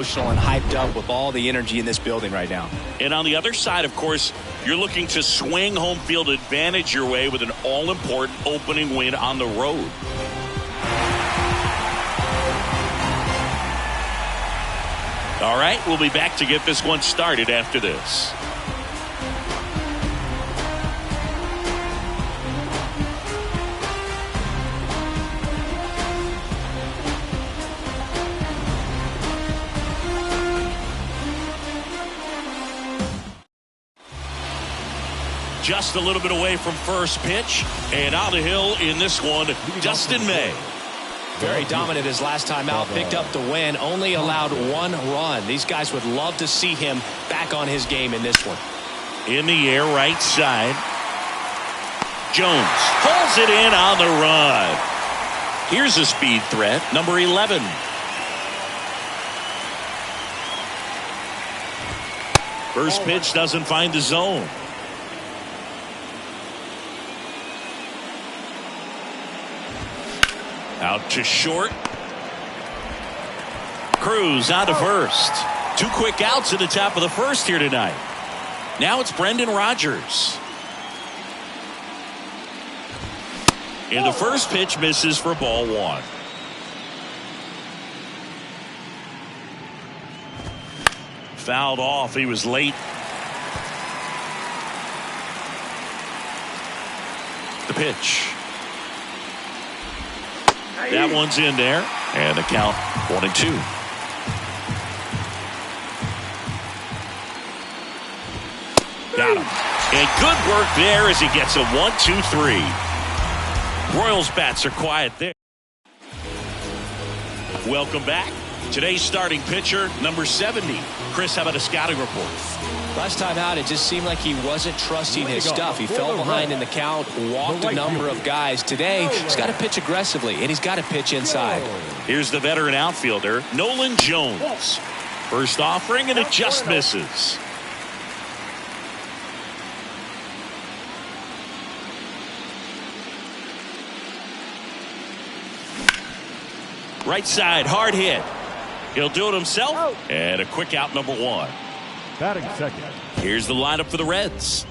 Emotional and hyped up with all the energy in this building right now. And on the other side, of course, you're looking to swing home field advantage your way with an all-important opening win on the road. All right, we'll be back to get this one started after this. Just a little bit away from first pitch, and on the hill in this one, Dustin May. Very dominant his last time out, picked up the win, only allowed one run. These guys would love to see him back on his game in this one. In the air, right side. Jones pulls it in on the run. Here's a speed threat, number 11. First pitch doesn't find the zone. Out to short. Cruz out to first. 2 quick outs at the top of the first here tonight. Now it's Brendan Rodgers. And the first pitch misses for ball 1. Fouled off. He was late. The pitch. That one's in there, and the count 1-2. Got him. And good work there as he gets a 1-2-3. Royals bats are quiet there. Welcome back. Today's starting pitcher, number 70. Chris, how about a scouting report? Last time out, it just seemed like he wasn't trusting his stuff. He fell behind in the count, walked a number of guys. Today, he's got to pitch aggressively, and he's got to pitch inside. Here's the veteran outfielder, Nolan Jones. First offering, and it just misses. Right side, hard hit. He'll do it himself, and a quick out, number 1. Batting second. Here's the lineup for the Reds.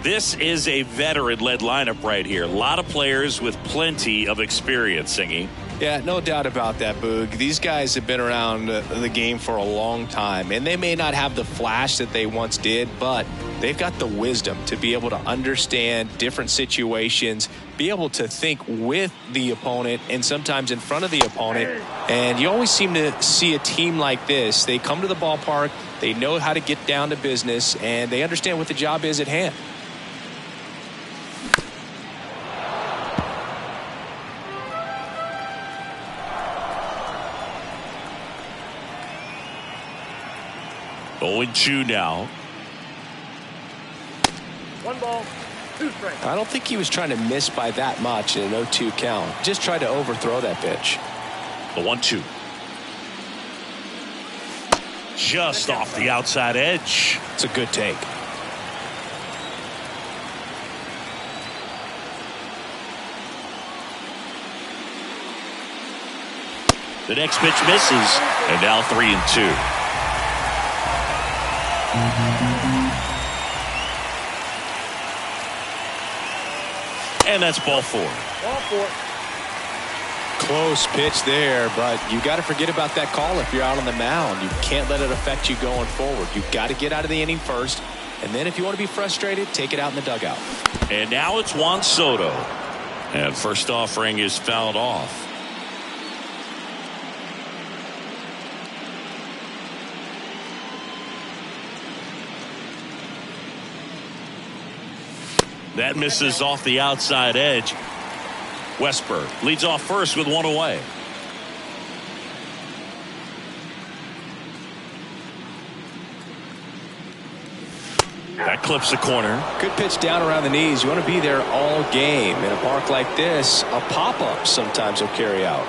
This is a veteran-led lineup right here. A lot of players with plenty of experience, Singy. Yeah, no doubt about that, Boog. These guys have been around the game for a long time, and they may not have the flash that they once did, but they've got the wisdom to be able to understand different situations, be able to think with the opponent and sometimes in front of the opponent. And you always seem to see a team like this. They come to the ballpark, they know how to get down to business, and they understand what the job is at hand. Oh, 0-2 now. 1 ball, 2 strikes. I don't think he was trying to miss by that much in an 0-2 count. Just tried to overthrow that pitch. The 1-2. Just off the outside edge. It's a good take. The next pitch misses, and now 3-2. And that's ball 4. Ball 4. Close pitch there, but you got to forget about that call if you're out on the mound. You can't let it affect you going forward. You've got to get out of the inning first, and then if you want to be frustrated, take it out in the dugout. And now it's Juan Soto. And first offering is fouled off. That misses off the outside edge. Westburg leads off first with 1 away. That clips the corner. Good pitch down around the knees. You want to be there all game. In a park like this, a pop-up sometimes will carry out.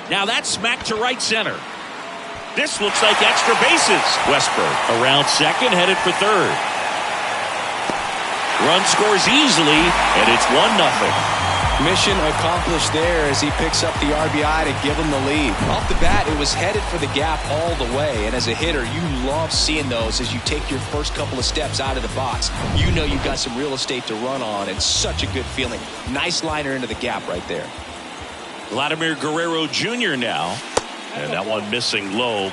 Now that's smacked to right center. This looks like extra bases. Westburg around second, headed for third. Run scores easily, and it's 1-0. Mission accomplished there as he picks up the RBI to give him the lead. Off the bat, it was headed for the gap all the way. And as a hitter, you love seeing those as you take your first couple of steps out of the box. You know you've got some real estate to run on, and such a good feeling. Nice liner into the gap right there. Vladimir Guerrero Jr. now. And that one missing low.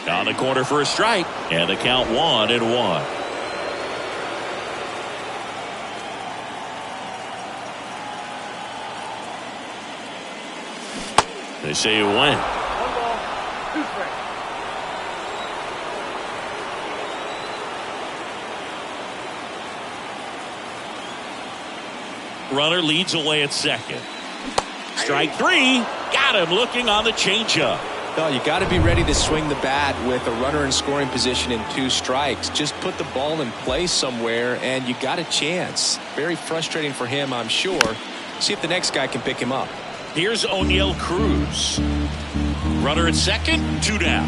On the corner for a strike, and the count 1-1. They say it went. 1 ball, 2 strikes. Runner leads away at second. Strike 3. Got him looking on the changeup. No, you got to be ready to swing the bat with a runner in scoring position in 2 strikes. Just put the ball in play somewhere and you got a chance. Very frustrating for him, I'm sure. See if the next guy can pick him up. Here's O'Neill Cruz. Runner at second, 2 down.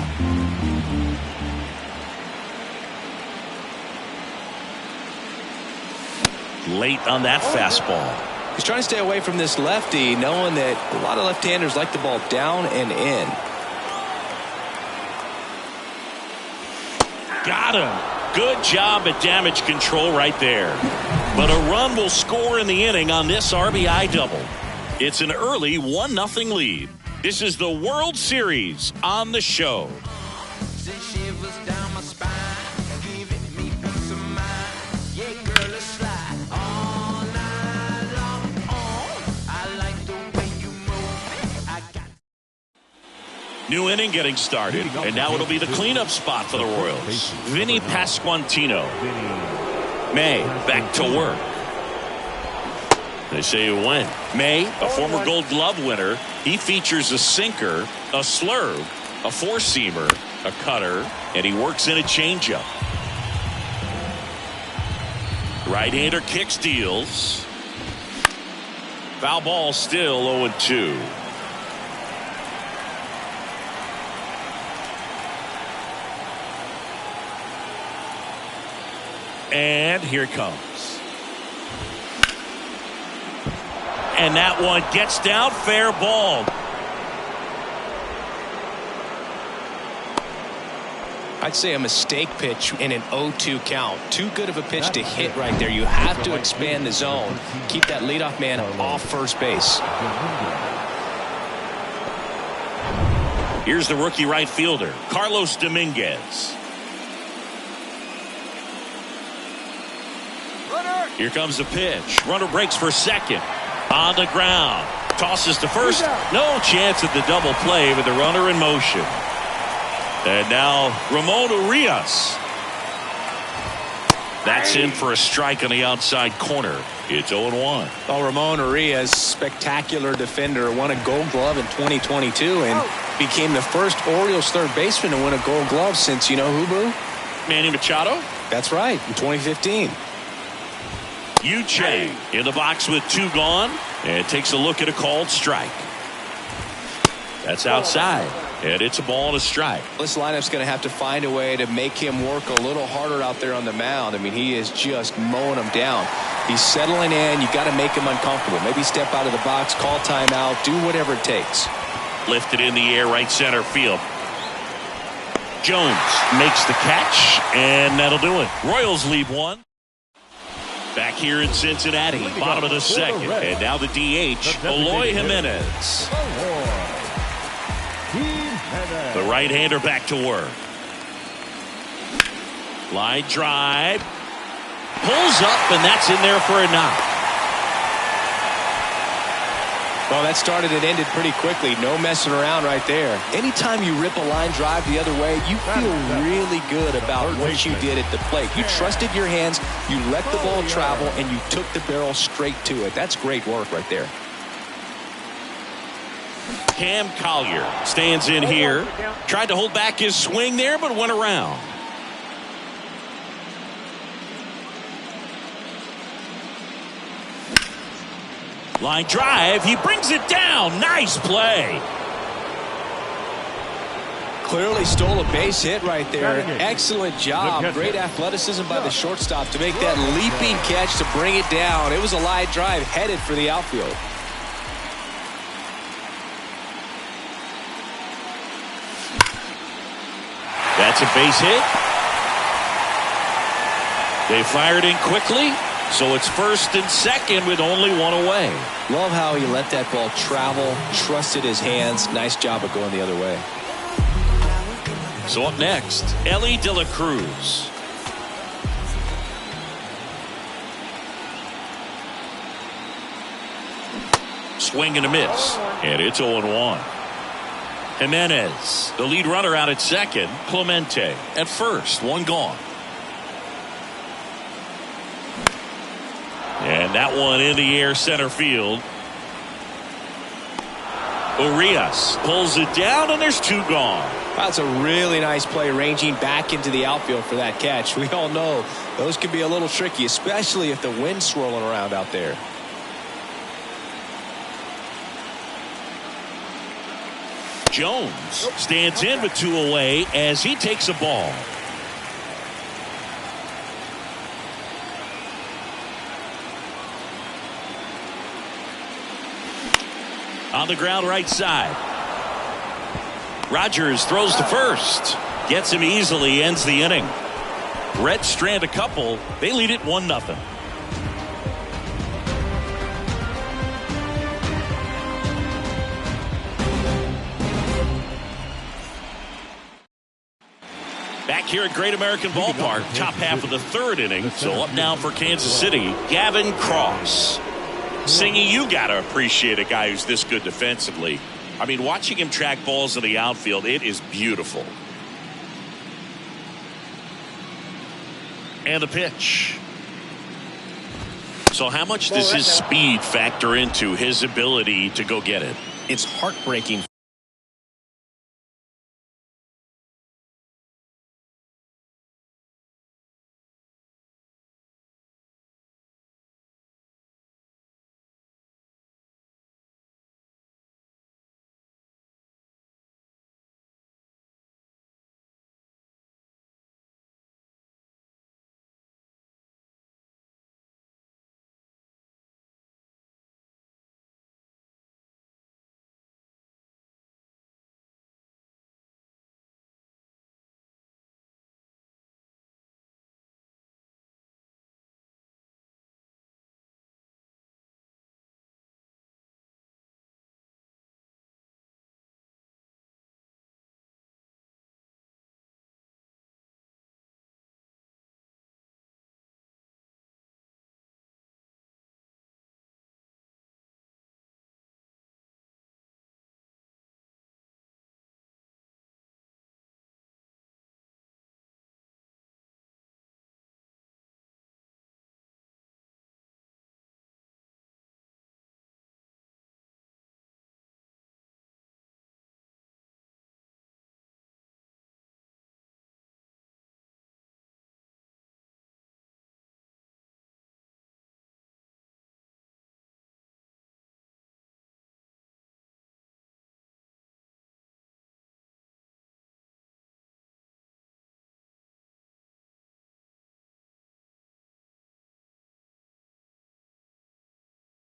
Late on that fastball. He's trying to stay away from this lefty, knowing that a lot of left-handers like the ball down and in. Got him. Good job at damage control right there. But a run will score in the inning on this RBI double. It's an early 1-0 lead. This is the World Series on the show. New inning getting started, and now it'll be the cleanup spot for the Royals. Vinny Pasquantino. May back to work. They say it went. May, a former Gold Glove winner, he features a sinker, a slurve, a four-seamer, a cutter, and he works in a changeup. Right-hander kicks, deals. Foul ball, still 0-2. And here it comes. And that one gets down, fair ball. I'd say a mistake pitch in an 0-2 count. Too good of a pitch to hit right there. You have to expand the zone. Keep that leadoff man off first base. Here's the rookie right fielder, Carlos Dominguez. Here comes the pitch. Runner breaks for second. On the ground. Tosses to first. No chance at the double play with the runner in motion. And now Ramon Urias. That's in for a strike on the outside corner. It's 0-1. Well, Ramon Urias, spectacular defender, won a Gold Glove in 2022 and became the first Orioles third baseman to win a Gold Glove since, you know who, Boo? Manny Machado? That's right, in 2015. Yu Chang in the box with 2 gone and takes a look at a called strike. That's outside, and it's a ball and a strike. This lineup's going to have to find a way to make him work a little harder out there on the mound. I mean, he is just mowing them down. He's settling in. You got to make him uncomfortable. Maybe step out of the box, call timeout, do whatever it takes. Lifted in the air, right center field. Jones makes the catch, and that'll do it. Royals lead 1. Back here in Cincinnati, bottom of the second. And now the DH, Eloy Jimenez. The right-hander back to work. Line drive. Pulls up, and that's in there for a knock. Well, that started and ended pretty quickly. No messing around right there. Anytime you rip a line drive the other way, you feel really good about what you did at the plate. You trusted your hands, you let the ball travel, and you took the barrel straight to it. That's great work right there. Cam Collier stands in here. Tried to hold back his swing there, but went around. Line drive. He brings it down. Nice play. Clearly stole a base hit right there. Excellent job. Great athleticism by the shortstop to make that leaping catch to bring it down. It was a line drive headed for the outfield. That's a base hit. They fired in quickly, so it's first and second with only one away. Love how he let that ball travel, trusted his hands. Nice job of going the other way. So up next, Elly De La Cruz. Swing and a miss, and it's 0-1. Jimenez, the lead runner out at second. Clemente at first, one gone. And that one in the air center field. Urias pulls it down, and there's two gone. That's a really nice play, ranging back into the outfield for that catch. We all know those can be a little tricky, especially if the wind's swirling around out there. Jones stands in with two away as he takes a ball. On the ground right side. Rogers throws to first. Gets him easily, ends the inning. Reds strand a couple. They lead it 1-0. Back here at Great American Ballpark, top half of the third inning. So up now for Kansas City, Gavin Cross. Singy, you got to appreciate a guy who's this good defensively. I mean, watching him track balls in the outfield, it is beautiful. And the pitch. So how much does his speed factor into his ability to go get it? It's heartbreaking.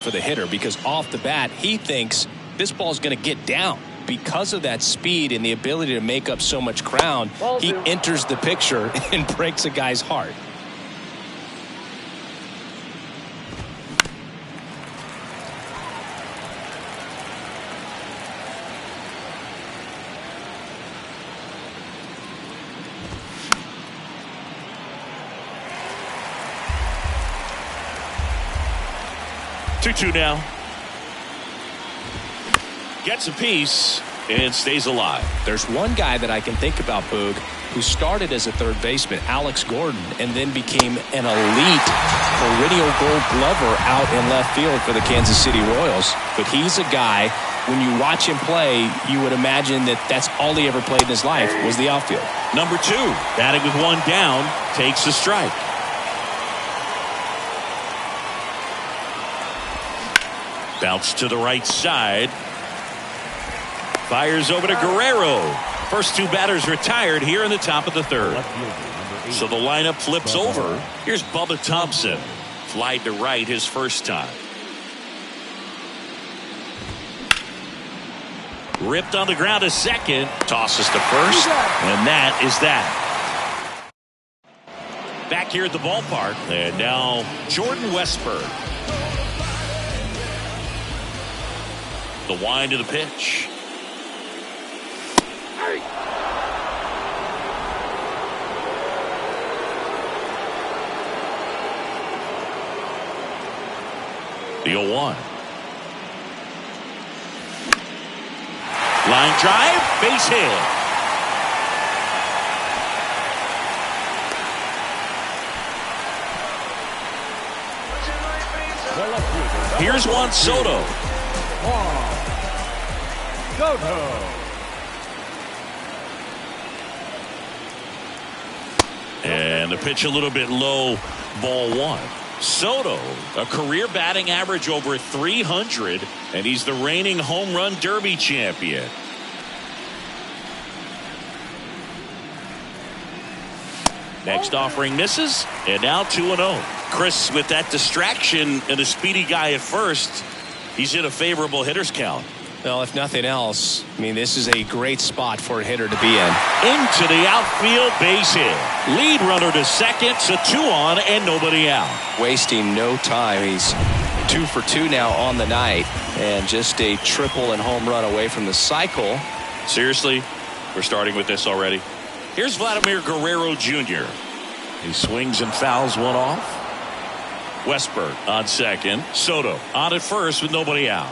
For the hitter, because off the bat he thinks this ball is going to get down because of that speed and the ability to make up so much ground. He enters the picture and breaks a guy's heart. Two now. Gets a piece and stays alive. There's one guy that I can think about, Boog, who started as a third baseman, Alex Gordon, and then became an elite perennial Gold Glover out in left field for the Kansas City Royals. But he's a guy, when you watch him play, you would imagine that that's all he ever played in his life was the outfield. Number 2, batting with one down, takes a strike. Bounce to the right side. Fires over to Guerrero. First two batters retired here in the top of the third. So the lineup flips over. Here's Bubba Thompson. Flied to right his first time. Ripped on the ground to second. Tosses to first. And that is that. Back here at the ballpark. And now Jordan Westburg. The wind to the pitch. The 0-1. Line drive, base hit. Here's Juan Soto. And the pitch a little bit low, ball one. Soto, a career batting average over 300, and he's the reigning home run derby champion. Next offering misses, and now 2-0. Chris, with that distraction and a speedy guy at first, he's in a favorable hitter's count. Well, if nothing else, I mean, this is a great spot for a hitter to be in. Into the outfield, base hit. Lead runner to second, so 2 on and nobody out. Wasting no time. He's 2 for 2 now on the night, and just a triple and home run away from the cycle. Seriously, we're starting with this already. Here's Vladimir Guerrero Jr. He swings and fouls one off. Westburg on second. Soto on at first with nobody out.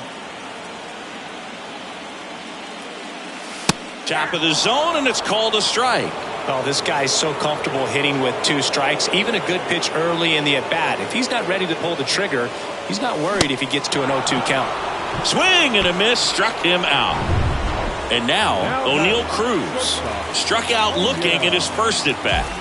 Top of the zone, and it's called a strike. Oh, this guy's so comfortable hitting with 2 strikes. Even a good pitch early in the at-bat. If he's not ready to pull the trigger, he's not worried if he gets to an 0-2 count. Swing and a miss, struck him out. And now O'Neal Cruz struck out looking at his first at-bat.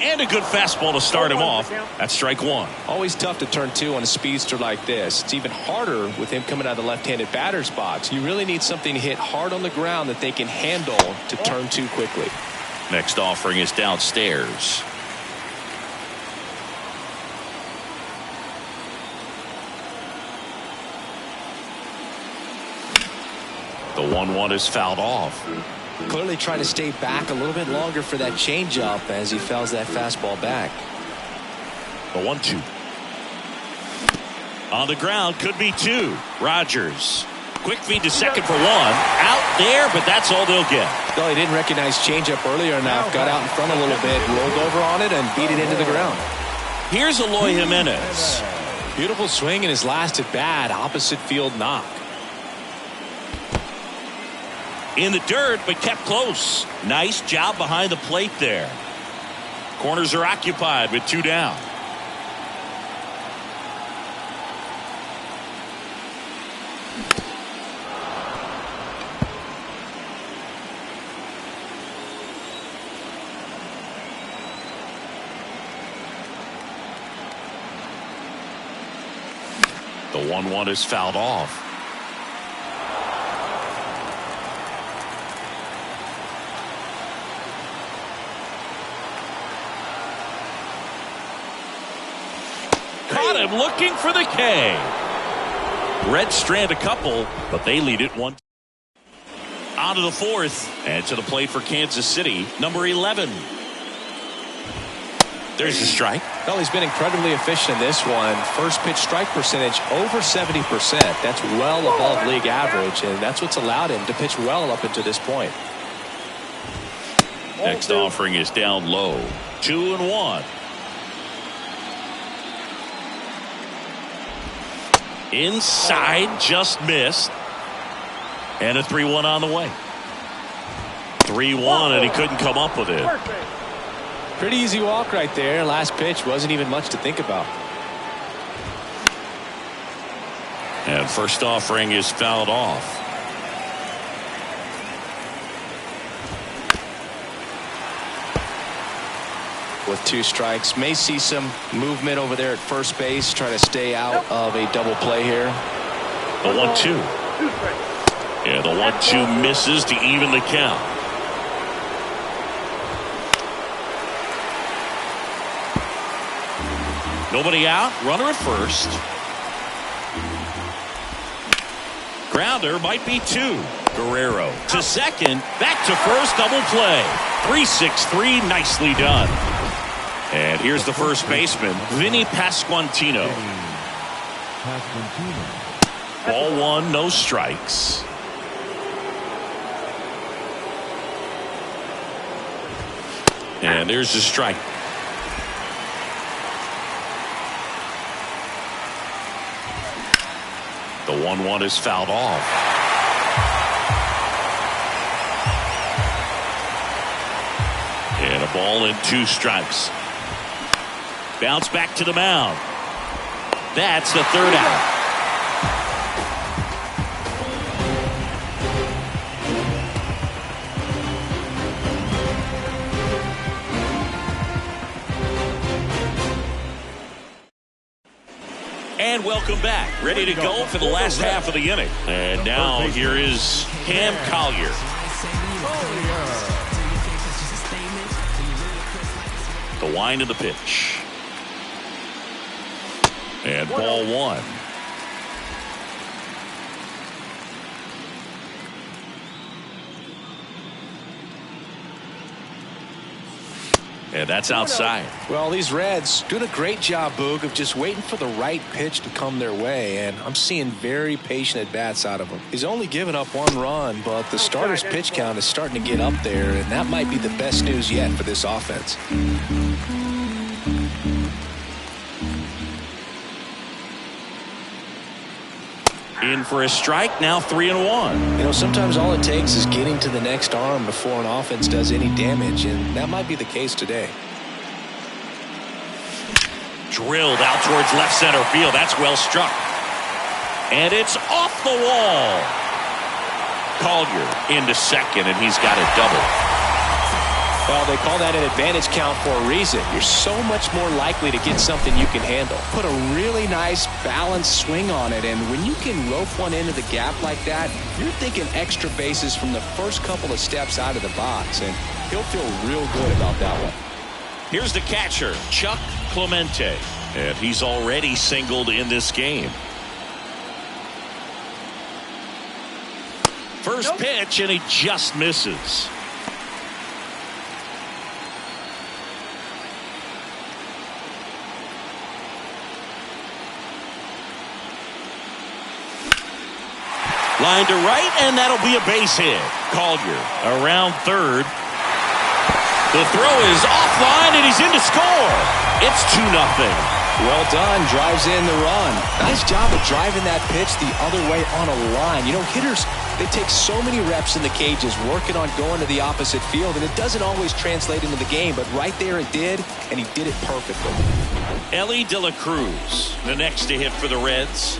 And a good fastball to start him off. That's strike 1. Always tough to turn 2 on a speedster like this. It's even harder with him coming out of the left-handed batter's box. You really need something to hit hard on the ground that they can handle to turn 2 quickly. Next offering is downstairs. The 1-1 is fouled off. Clearly trying to stay back a little bit longer for that changeup as he fouls that fastball back. The 1-2. On the ground, could be 2. Rogers. Quick feed to second for 1. Out there, but that's all they'll get. No, he didn't recognize changeup earlier enough. Got out in front a little bit, rolled over on it, and beat it into the ground. Here's Eloy Jimenez. Beautiful swing in his last at bat. Opposite field knock. In the dirt, but kept close. Nice job behind the plate there. Corners are occupied with 2 down. The 1-1 is fouled off. Caught him looking for the K. Red strand a couple, but they lead it 1. On to the 4th, and to the plate for Kansas City, number 11. There's a strike. Well, he's been incredibly efficient in this one. First pitch strike percentage over 70%. That's well above league average, and that's what's allowed him to pitch well up until this point. Next offering is down low. 2-1. Inside, just missed. And a 3-1 on the way. 3-1, and he couldn't come up with it. Pretty easy walk right there. Last pitch wasn't even much to think about. And first offering is fouled off. with 2 strikes. May see some movement over there at first base. Try to stay out of a double play here. The 1-2. Yeah, the 1-2 misses to even the count. Nobody out. Runner at first. Grounder might be 2. Guerrero to second. Back to first. Double play. 3-6-3. Nicely done. And here's the first baseman, Vinny Pasquantino. Ball 1, no strikes. And there's the strike. The 1-1 is fouled off. And a ball and 2 strikes. Bounce back to the mound. That's the 3rd out. And welcome back. Ready to go for the last half of the inning. And now here is Cam Collier. The wind of the pitch. And ball 1. And that's outside. Well, these Reds doing a great job, Boog, of just waiting for the right pitch to come their way, and I'm seeing very patient at-bats out of him. He's only given up 1 run, but the starter's pitch count is starting to get up there, and that might be the best news yet for this offense. In for a strike, now 3-1. You know, sometimes all it takes is getting to the next arm before an offense does any damage, and that might be the case today. Drilled out towards left center field. That's well struck. And it's off the wall. Collier into second, and he's got a double. Well, they call that an advantage count for a reason. You're so much more likely to get something you can handle. Put a really nice balanced swing on it, and when you can rope one into the gap like that, you're thinking extra bases from the first couple of steps out of the box, and he'll feel real good about that one. Here's the catcher, Chuck Clemente, and he's already singled in this game. First pitch, and he just misses. Line to right, and that'll be a base hit. Collier around third. The throw is offline, and he's in to score. It's 2-0. Well done. Drives in the run. Nice job of driving that pitch the other way on a line. You know, hitters, they take so many reps in the cages working on going to the opposite field, and it doesn't always translate into the game, but right there it did, and he did it perfectly. Elly De La Cruz, the next to hit for the Reds.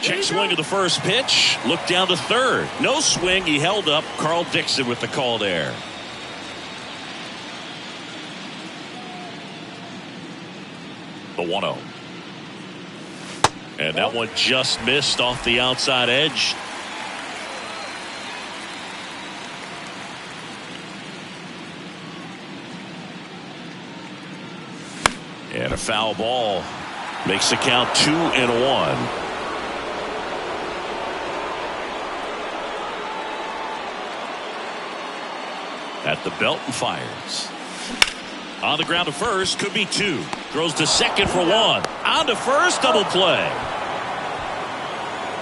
Check swing of the first pitch. Look down to third. No swing. He held up. Carl Dixon with the call there. The 1-0. And that one just missed off the outside edge. And a foul ball makes the count 2-1. At the belt and fires. On the ground to first, could be 2. Throws to second for 1. On to first, double play.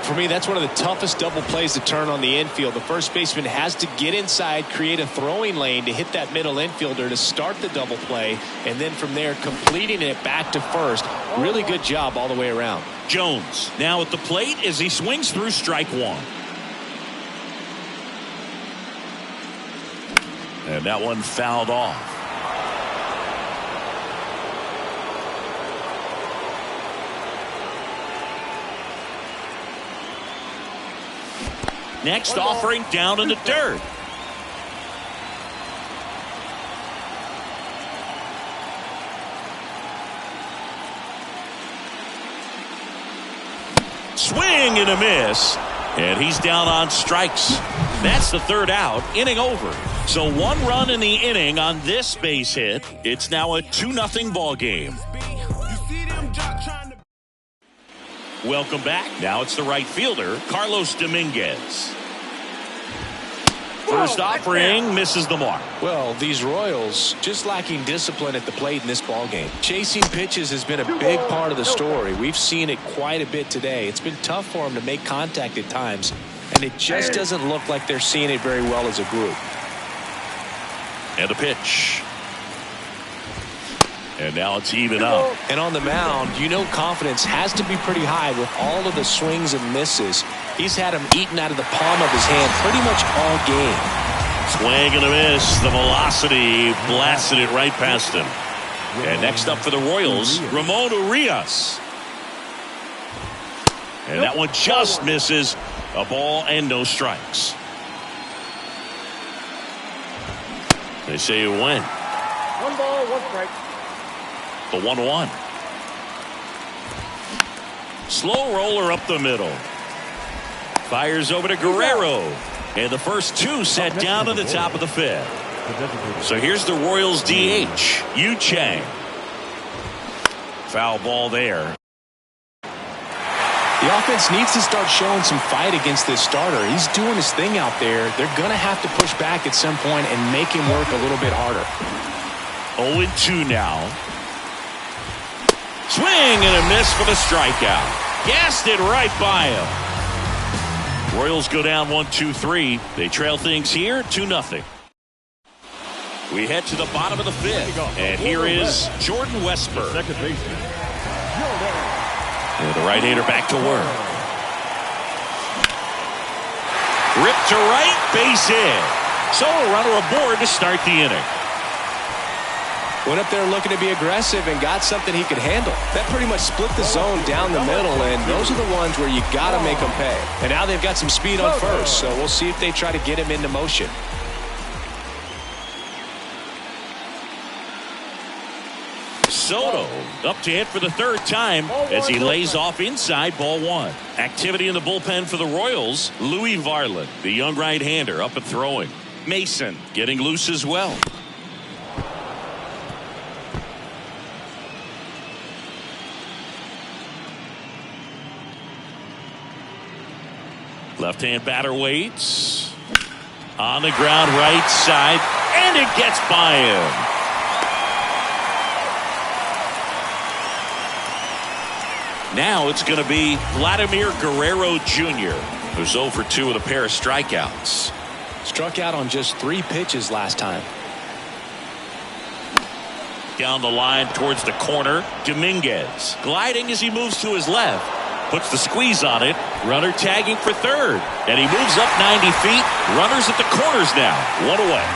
For me, that's one of the toughest double plays to turn on the infield. The first baseman has to get inside, create a throwing lane to hit that middle infielder to start the double play, and then from there completing it back to first. Really good job all the way around. Jones now at the plate as he swings through strike 1. And that one fouled off. Next offering down in the dirt. Swing and a miss. And he's down on strikes. That's the third out. Inning over. So 1 run in the inning on this base hit. It's now a 2-0 ball game. Welcome back. Now it's the right fielder, Carlos Dominguez. First offering misses the mark. Well, these Royals just lacking discipline at the plate in this ballgame. Chasing pitches has been a big part of the story. We've seen it quite a bit today. It's been tough for them to make contact at times, and it just doesn't look like they're seeing it very well as a group. And the pitch. And now it's even up. And on the mound, you know confidence has to be pretty high with all of the swings and misses. He's had them eaten out of the palm of his hand pretty much all game. Swing and a miss. The velocity blasted it right past him. And next up for the Royals, Ramon Urias. And that one just misses. A ball and no strikes. They say it went. 1 ball, 1 strike. The 1-1. Slow roller up the middle. Fires over to Guerrero. And the first 2 set down to the top of the 5th. So here's the Royals DH, Yu Chang. Foul ball there. The offense needs to start showing some fight against this starter. He's doing his thing out there. They're going to have to push back at some point and make him work a little bit harder. 0-2 now. Swing and a miss for the strikeout. Gassed it right by him. Royals go down 1-2-3. They trail things here 2-0. We head to the bottom of the 5th. And here is Jordan Westburg. Second baseman. And the right-hander back to work. Ripped to right, base hit. So a runner aboard to start the inning. Went up there looking to be aggressive and got something he could handle. That pretty much split the zone down the middle, and those are the ones where you got to make them pay. And now they've got some speed on first, so we'll see if they try to get him into motion. Soto up to hit for the 3rd time as he lays off inside ball 1. Activity in the bullpen for the Royals. Louis Varland, the young right-hander, up and throwing. Mason getting loose as well. Left-hand batter waits. On the ground right side, and it gets by him. Now it's going to be Vladimir Guerrero Jr., who's 0 for 2 with a pair of strikeouts. Struck out on just 3 pitches last time. Down the line towards the corner, Dominguez gliding as he moves to his left. Puts the squeeze on it. Runner tagging for 3rd. And he moves up 90 feet. Runners at the corners now. 1 away.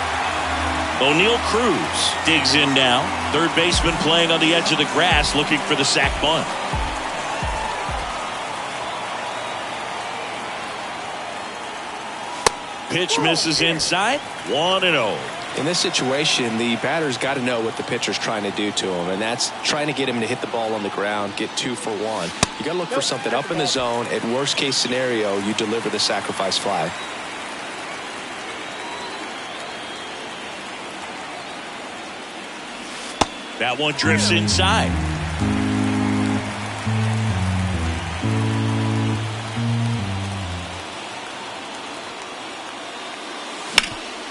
O'Neal Cruz digs in now. 3rd baseman playing on the edge of the grass looking for the sac bunt. Pitch misses inside. 1-0. In this situation, the batter's got to know what the pitcher's trying to do to him, and that's trying to get him to hit the ball on the ground, get 2 for 1. You got to look for something up in the zone. At worst case scenario, you deliver the sacrifice fly. That one drifts inside.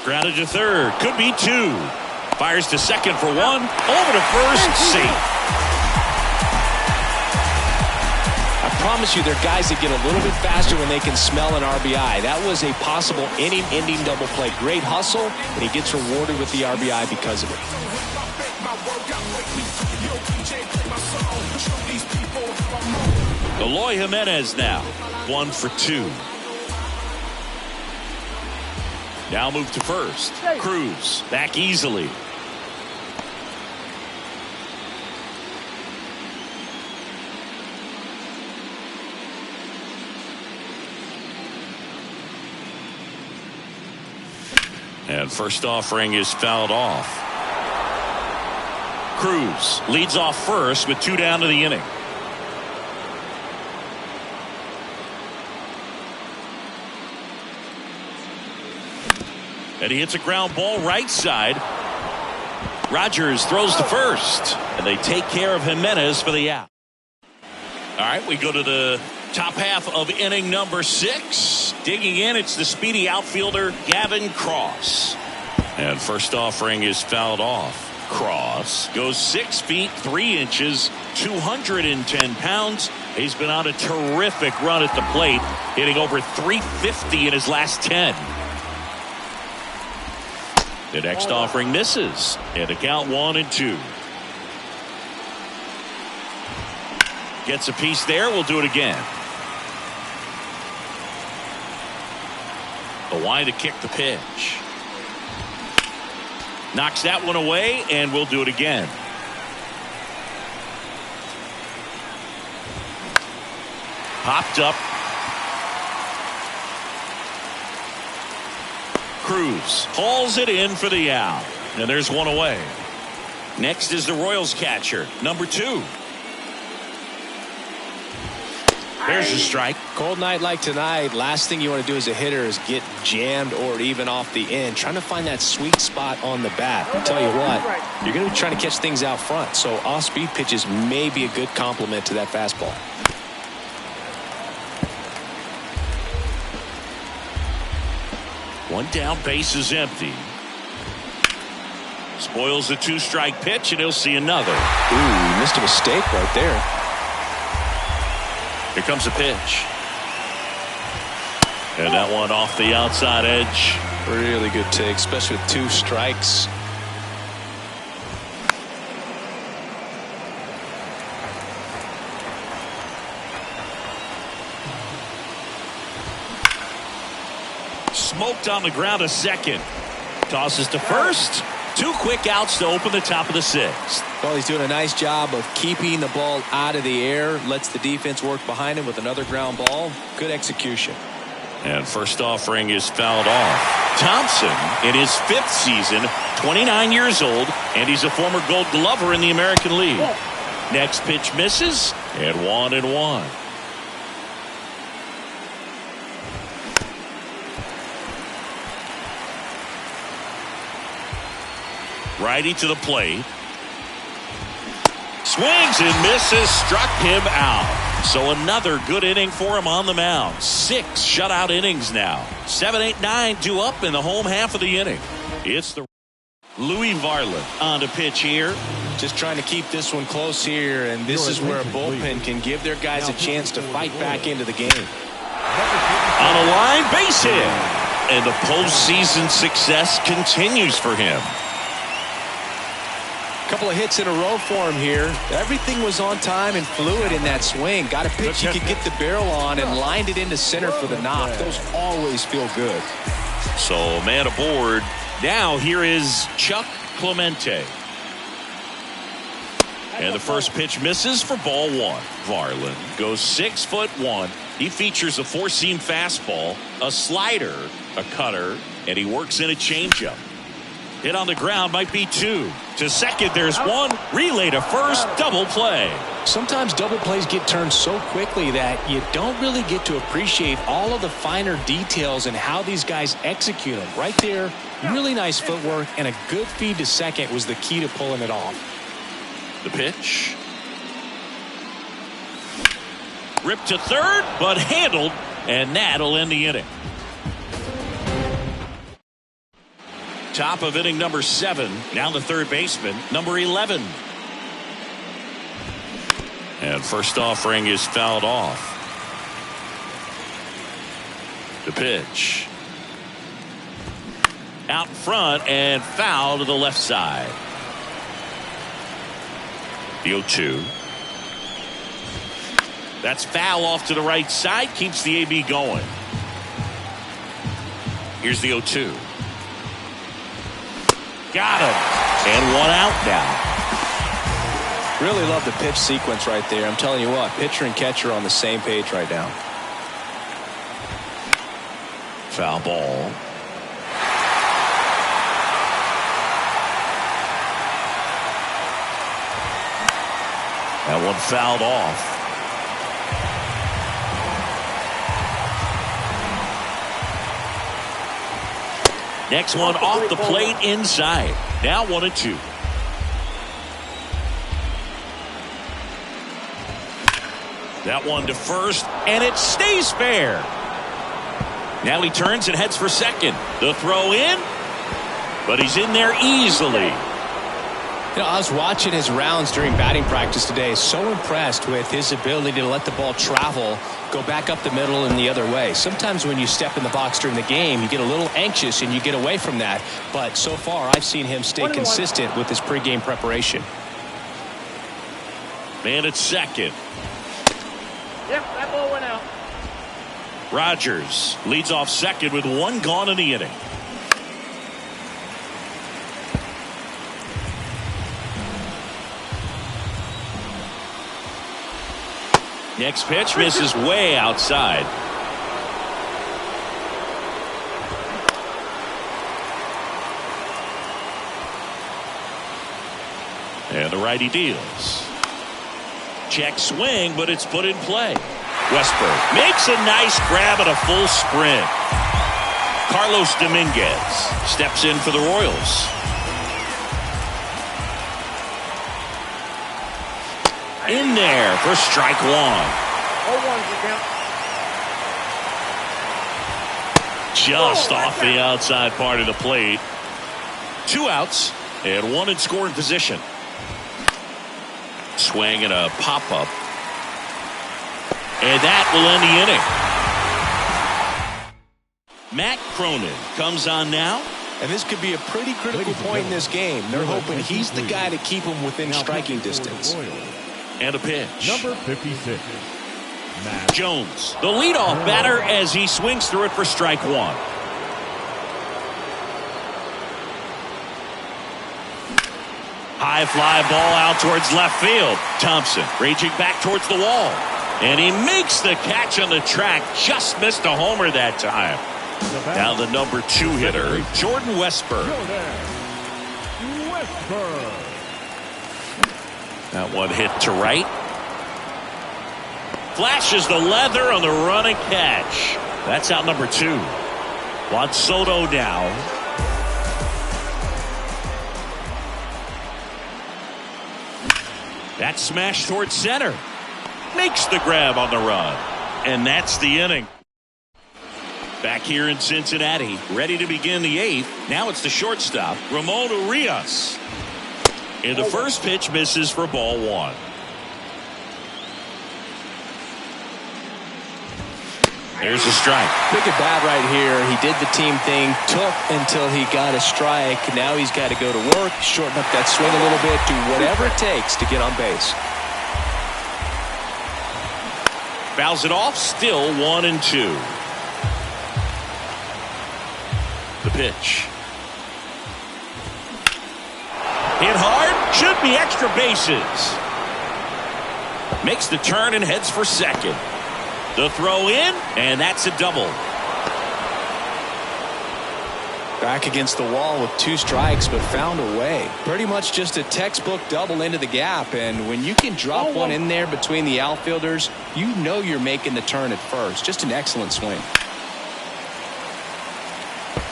Grounded to 3rd. Could be 2. Fires to 2nd for 1. Over to 1st. Safe. I promise you, there are guys that get a little bit faster when they can smell an RBI. That was a possible inning-ending double play. Great hustle, and he gets rewarded with the RBI because of it. Eloy Jimenez now. 1 for 2. Now move to 1st. Cruz back easily. And first offering is fouled off. Cruz leads off first with 2 down to the inning. And he hits a ground ball right side. Rogers throws to first. And they take care of Jimenez for the out. All right, we go to the top half of inning number 6. Digging in, it's the speedy outfielder Gavin Cross. And first offering is fouled off. Cross goes 6 feet 3 inches, 210 pounds. He's been on a terrific run at the plate, hitting over 350 in his last 10. The next offering misses, and the count 1-2. Gets a piece there. We'll do it again. The wind to kick the pitch. Knocks that one away, and we'll do it again. Popped up. Cruz hauls it in for the out. And there's one away. Next is the Royals catcher, number 2. There's a strike. Cold night like tonight, last thing you want to do as a hitter is get jammed or even off the end. Trying to find that sweet spot on the bat. I'll tell you what, you're going to be trying to catch things out front. So off-speed pitches may be a good complement to that fastball. One down, base is empty. Spoils the 2-strike pitch, and he'll see another. Ooh, he missed a mistake right there. Here comes the pitch. And that one off the outside edge. Really good take, especially with 2 strikes. Smoked on the ground to second. Tosses to first. 2 quick outs to open the top of the 6th. Well, he's doing a nice job of keeping the ball out of the air. Lets the defense work behind him with another ground ball. Good execution. And first offering is fouled off. Thompson in his 5th season, 29 years old, and he's a former Gold Glover in the American League. Next pitch misses, and 1-1. Righty to the plate. Swings and misses, struck him out. So another good inning for him on the mound. 6 shutout innings now. 7, 8, 9 due up in the home half of the inning. It's the Louis Varland on to pitch here. Just trying to keep this one close here, and this is where a bullpen can give their guys a chance to fight back into the game. On a line, base hit. And the postseason success continues for him. Couple of hits in a row for him here. Everything was on time and fluid in that swing. Got a pitch he could get the barrel on and lined it into center for the knock. Those always feel good. So man aboard. Now here is Chuck Clemente. And the first pitch misses for ball 1. Varland goes 6'1". He features a 4-seam fastball, a slider, a cutter, and he works in a changeup. Hit on the ground might be 2. To second, there's 1. Relay to first, double play. Sometimes double plays get turned so quickly that you don't really get to appreciate all of the finer details and how these guys execute them. Right there, really nice footwork, and a good feed to second was the key to pulling it off. The pitch. Ripped to third, but handled, and that'll end the inning. Top of inning number 7. Now the third baseman, number 11. And first offering is fouled off. The pitch. Out front and foul to the left side. The 0-2. That's foul off to the right side. Keeps the AB going. Here's the 0-2. Got him. And 1 out now. Really love the pitch sequence right there. I'm telling you what, pitcher and catcher on the same page right now. Foul ball. That one fouled off. Next one off the plate inside. Now 1-2. That one to first, and it stays fair. Now he turns and heads for second. The throw in, but he's in there easily. You know, I was watching his rounds during batting practice today. So impressed with his ability to let the ball travel, go back up the middle and the other way. Sometimes when you step in the box during the game, you get a little anxious and you get away from that. But so far, I've seen him stay consistent with his pregame preparation. Man at second. Yep, that ball went out. Rogers leads off second with one gone in the inning. Next pitch misses way outside. And the righty deals. Check swing, but it's put in play. Westberg makes a nice grab at a full sprint. Carlos Dominguez steps in for the Royals. In there for strike one. 0-1's the count. Just off the outside part of the plate. 2 outs and 1 in scoring position. Swing and a pop-up. And that will end the inning. Matt Cronin comes on now. And this could be a pretty critical point in this game. They're hoping he's the guy to keep him within striking distance. And a pitch. Number 56. Jones, the leadoff batter, as he swings through it for strike one. High fly ball out towards left field. Thompson raging back towards the wall. And he makes the catch on the track. Just missed a homer that time. Now the number 2 hitter, Jordan Westberg. That one hit to right. Flashes the leather on the run and catch. That's out number 2. Juan Soto now. That smash towards center. Makes the grab on the run. And that's the inning. Back here in Cincinnati, ready to begin the 8th. Now it's the shortstop, Ramon Urias. And the first pitch misses for ball 1. There's a strike. Big at bat right here. He did the team thing, took until he got a strike. Now he's got to go to work, shorten up that swing a little bit, do whatever it takes to get on base. Fouls it off, still 1-2. The pitch. Hit hard, should be extra bases. Makes the turn and heads for second. The throw in, and that's a double. Back against the wall with 2 strikes, but found a way. Pretty much just a textbook double into the gap, and when you can drop one in there between the outfielders, you know you're making the turn at first. Just an excellent swing.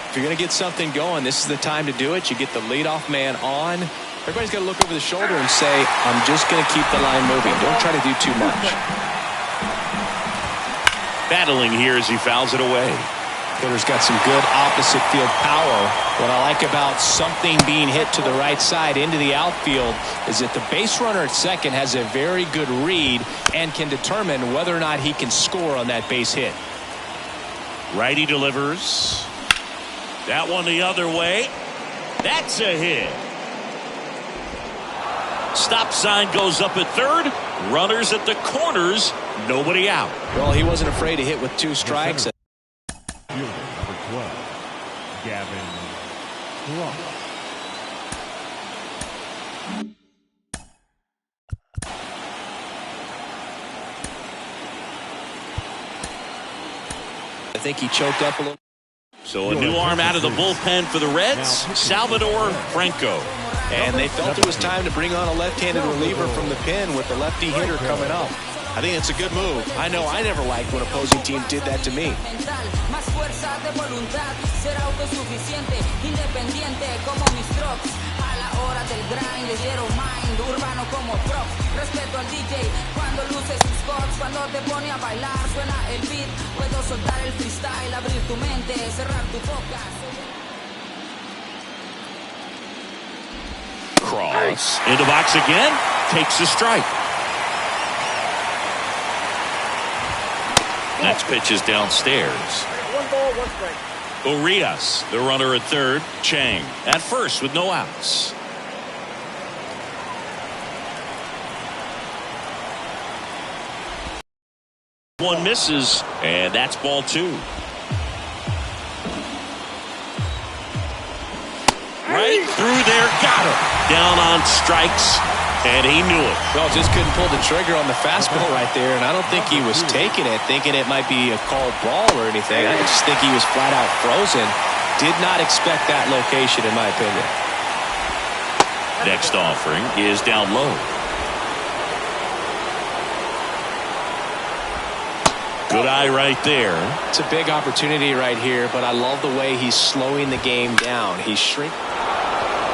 If you're going to get something going, this is the time to do it. You get the leadoff man on. Everybody's got to look over the shoulder and say, I'm just going to keep the line moving. Don't try to do too much. Battling here as he fouls it away. Hitter's got some good opposite field power. What I like about something being hit to the right side into the outfield is that the base runner at second has a very good read and can determine whether or not he can score on that base hit. Righty delivers. That one the other way. That's a hit. Stop sign goes up at third. Runners at the corners. Nobody out. Well, he wasn't afraid to hit with 2 strikes. Fielder number 12, Gavin Ross. I think he choked up a little. So a new arm out of the bullpen for the Reds, Salvador Franco. And they felt it was time to bring on a left-handed reliever from the pen with the lefty hitter coming up. I think it's a good move. I know I never liked when opposing teams did that to me. Cross into box again, takes a strike. Next pitch is downstairs. 1 ball, 1 strike. Urias, the runner at third. Chang at first with no outs. One misses, and that's ball 2. Right through there, got him. Down on strikes, and he knew it. Well, just couldn't pull the trigger on the fastball right there, and I don't think he was taking it, thinking it might be a called ball or anything. I just think he was flat out frozen. Did not expect that location, in my opinion. Next offering is down low. Good eye right there. It's a big opportunity right here, but I love the way he's slowing the game down. He's shrinking.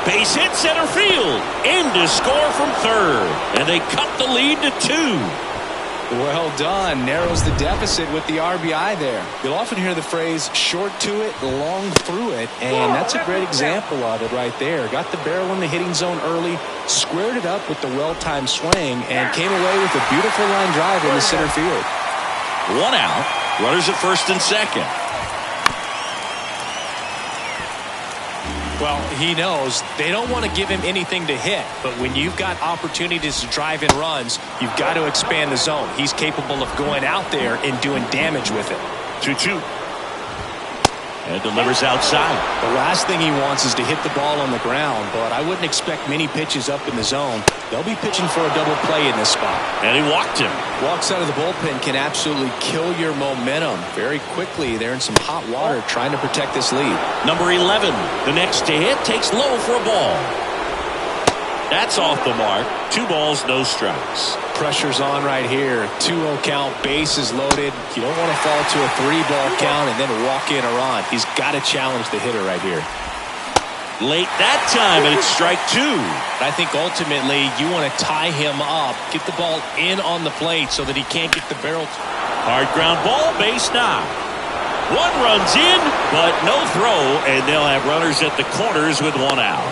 Base hit center field. In to score from third. And they cut the lead to 2. Well done. Narrows the deficit with the RBI there. You'll often hear the phrase short to it, long through it, and that's a great example of it right there. Got the barrel in the hitting zone early, squared it up with the well-timed swing, and came away with a beautiful line drive in the center field. 1 out. Runners at first and second. Well, he knows they don't want to give him anything to hit, but when you've got opportunities to drive in runs, you've got to expand the zone. He's capable of going out there and doing damage with it. 2-2. And delivers outside. The last thing he wants is to hit the ball on the ground, but I wouldn't expect many pitches up in the zone. They'll be pitching for a double play in this spot. And he walked him. Walks out of the bullpen can absolutely kill your momentum very quickly. They're in some hot water trying to protect this lead. Number 11, the next to hit, takes low for a ball. That's off the mark. 2 balls, no strikes. Pressure's on right here. 2-0 count, bases loaded. You don't want to fall to a 3-ball count and then walk in a run. He's got to challenge the hitter right here. Late that time, and it's strike 2. I think ultimately you want to tie him up, get the ball in on the plate so that he can't get the barrel. Hard ground ball, base knock. 1 runs in, but no throw, and they'll have runners at the corners with 1 out.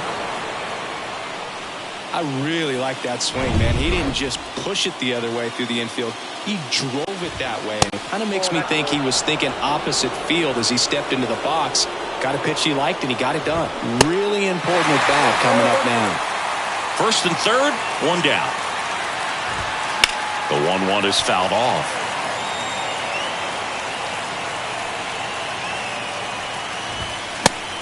I really like that swing, man. He didn't just push it the other way through the infield. He drove it that way. And it kind of makes me think he was thinking opposite field as he stepped into the box. Got a pitch he liked, and he got it done. Really important at bat coming up now. First and third, 1 down. The 1-1 is fouled off.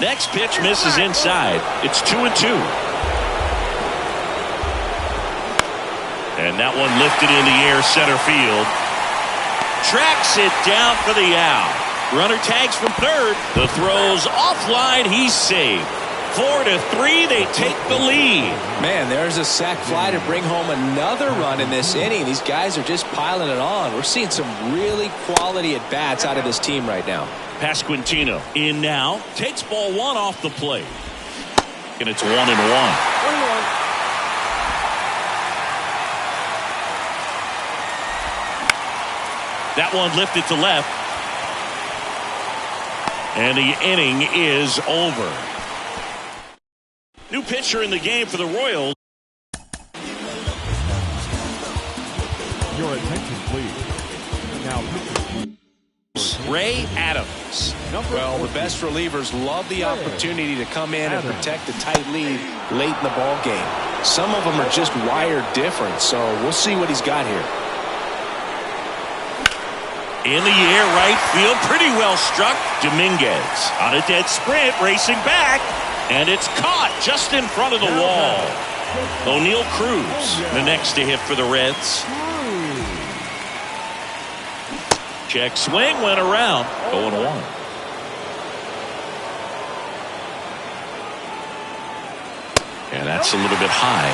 Next pitch misses inside. It's 2-2. And that one lifted in the air center field. Tracks it down for the out. Runner tags from third. The throw's offline. He's safe. 4-3. They take the lead. Man, there's a sac fly to bring home another run in this inning. These guys are just piling it on. We're seeing some really quality at bats out of this team right now. Pasquantino in now. Takes ball 1 off the plate. And it's 1-1. 1-1. That one lifted to left. And the inning is over. New pitcher in the game for the Royals. Your attention, please. Now, Ray Adams. Well, the best relievers love the opportunity to come in and protect a tight lead late in the ball game. Some of them are just wired different, so we'll see what he's got here. In the air, right field, pretty well struck. Dominguez on a dead sprint, racing back, and it's caught just in front of the wall. O'Neal Cruz, the next to hit for the Reds. Check swing, went around. 0-1. And that's That's a little bit high.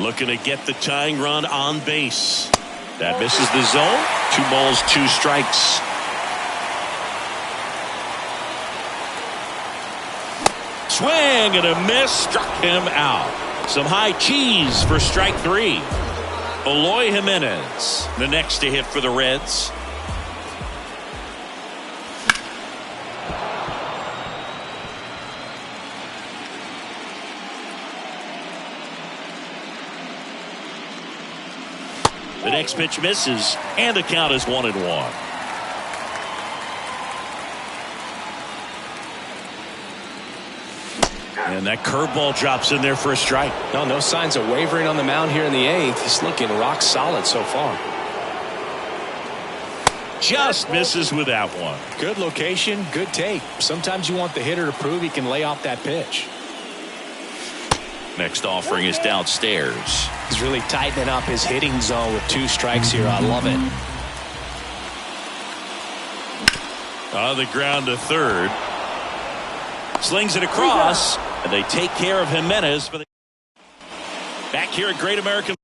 Looking to get the tying run on base. That misses the zone. 2 balls, 2 strikes. Swing and a miss, struck him out. Some high cheese for strike 3. Eloy Jimenez, the next to hit for the Reds. The next pitch misses, and the count is 1-1. And that curveball drops in there for a strike. No signs of wavering on the mound here in the 8th. He's looking rock solid so far. Just misses with that one. Good location, good take. Sometimes you want the hitter to prove he can lay off that pitch. Next offering is downstairs. He's really tightening up his hitting zone with 2 strikes here. I love it. On the ground to third. Slings it across, and they take care of Jimenez. Back here at Great American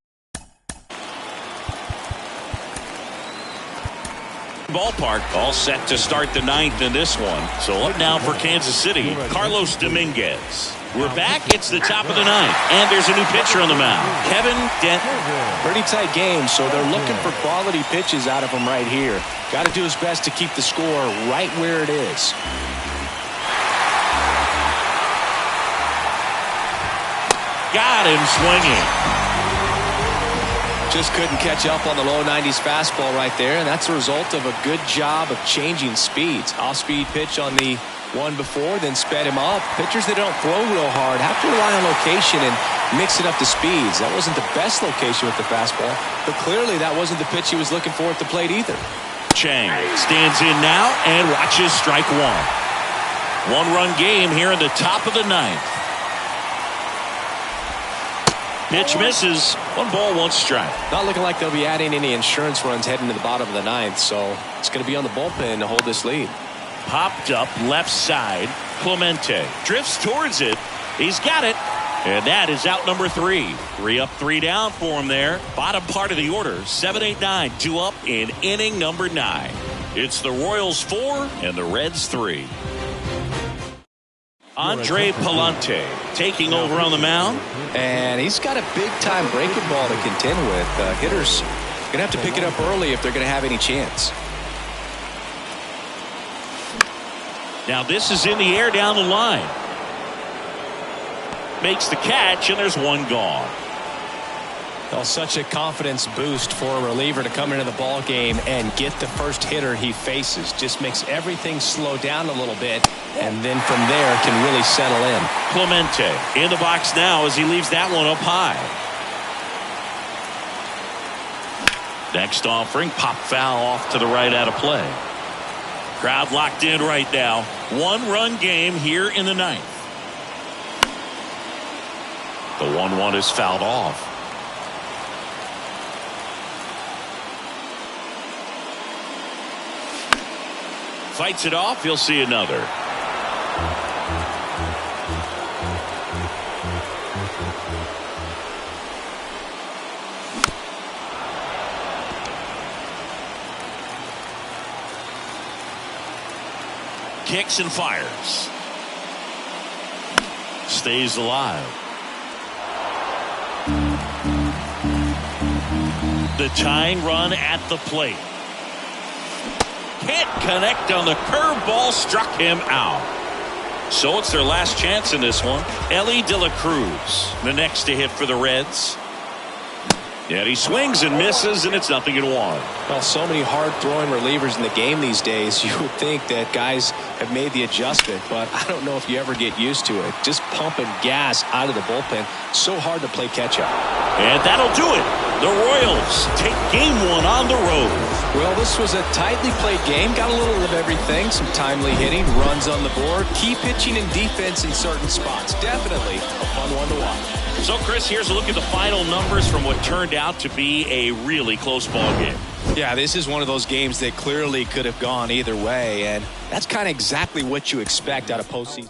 Ballpark. All set to start the 9th in this one. So up now for Kansas City, Carlos Dominguez. We're back. It's the top of the 9th, and there's a new pitcher on the mound, Kevin Denton. Pretty tight game, so they're looking for quality pitches out of him right here. Got to do his best to keep the score right where it is. Got him swinging. Just couldn't catch up on the low 90s fastball right there, and that's a result of a good job of changing speeds. Off-speed pitch on the one before, then sped him up. Pitchers that don't throw real hard have to rely on location and mix it up the speeds. That wasn't the best location with the fastball, but clearly that wasn't the pitch he was looking for at the plate either. Chang stands in now and watches strike 1. 1-run game here in the top of the 9th. Pitch misses. 1 ball, 1 strike. Not looking like they'll be adding any insurance runs heading to the bottom of the 9th, so it's going to be on the bullpen to hold this lead. Popped up left side. Clemente drifts towards it. He's got it. And that is out number 3. 3 up, 3 down for him there. Bottom part of the order. 7, 8, 9. 2 up in inning number 9. It's the Royals 4 and the Reds 3. Andre Palante taking over on the mound. And he's got a big-time breaking ball to contend with. Hitters going to have to pick it up early if they're going to have any chance. Now this is in the air down the line. Makes the catch, and there's 1 gone. Well, such a confidence boost for a reliever to come into the ball game and get the first hitter he faces. Just makes everything slow down a little bit, and then from there can really settle in. Clemente in the box now as he leaves that one up high. Next offering, pop foul off to the right out of play. Crowd locked in right now. 1-run game here in the 9th. The 1-1 is fouled off. Fights it off. He'll see another. Kicks and fires. Stays alive. The tying run at the plate. Can't connect on the curveball, struck him out. So it's their last chance in this one. Elly De La Cruz, the next to hit for the Reds. Yet he swings and misses, and it's 0-1. Well, so many hard-throwing relievers in the game these days, you would think that guys have made the adjustment, but I don't know if you ever get used to it. Just pumping gas out of the bullpen, so hard to play catch-up. And that'll do it. The Royals take game 1 on the road. Well, this This was a tightly played game. Got a little of everything. Some timely hitting, runs on the board, key pitching and defense in certain spots. Definitely a fun one to watch. So, Chris, here's a look at the final numbers from what turned out to be a really close ball game. Yeah, this is one of those games that clearly could have gone either way, and that's kind of exactly what you expect out of postseason.